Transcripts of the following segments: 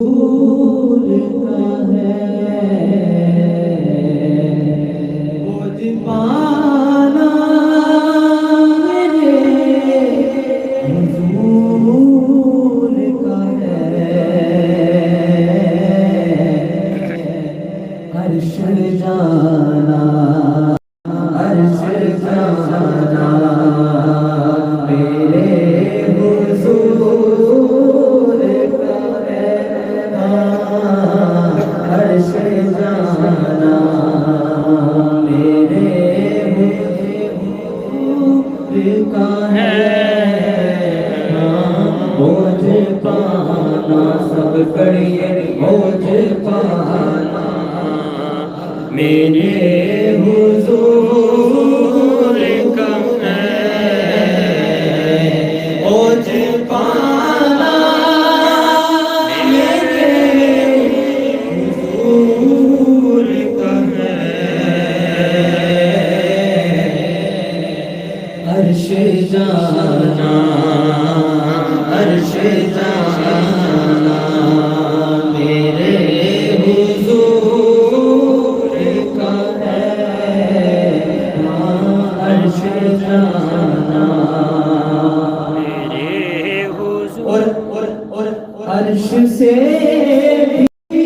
दूर का है मुझ पाना मेरे हुजूर का है अर्श जाना अर्श जाना मेरे हुजूर का है अर्श जाना मेरे हुजूर का है बोझ पाना सब करिए बोझ पाना मेरे हुजूर का है बोझ पाना मेरे हुजूर का है अर्श जाना अर्श जाना मेरे हुजूर का है अर्श जाना मेरे हुजूर और अर्श से भी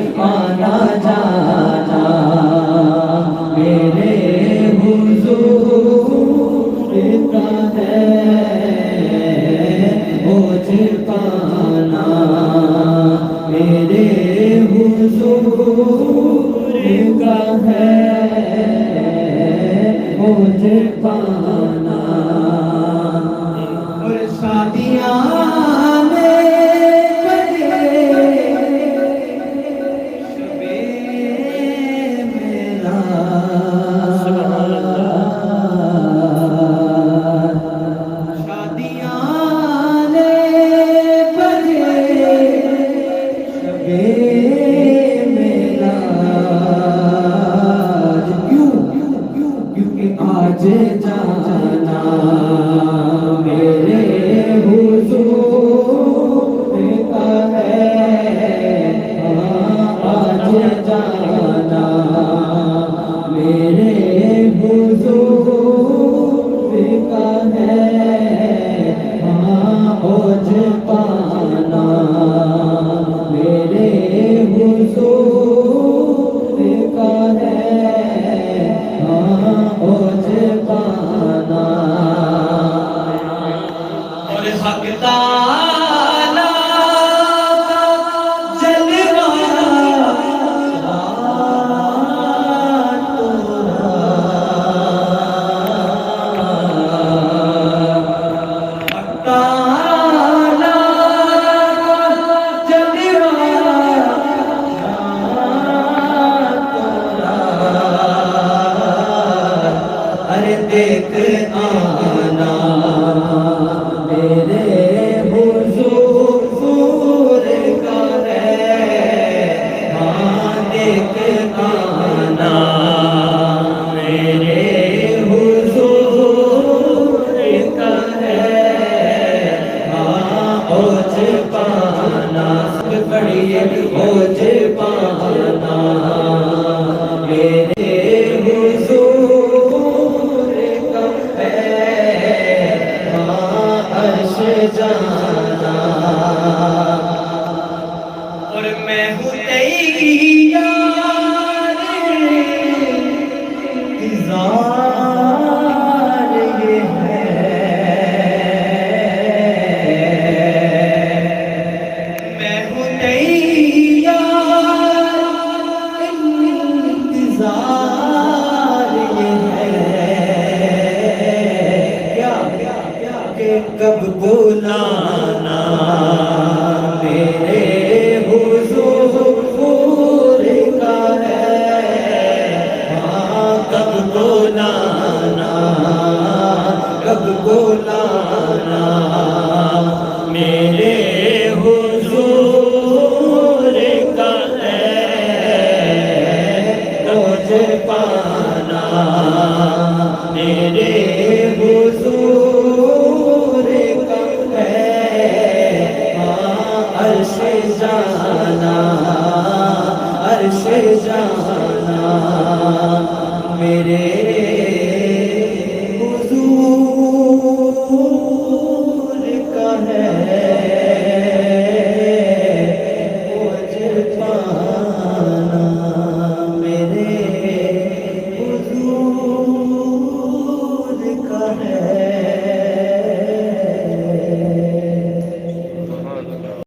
वो आना जाना मेरे हुजूर का है बोझ पाना मेरे हुजूर का है बोझ पाना और शादियाँ आज जाना कब बुलाना मेरे हुजूर का है, हाँ कब बुलाना, कब बुलाना मेरे हुजूर का है, मुझे पाना मेरे हुजूर का है, हाँ अर्श जाना, अर्श जाना मेरे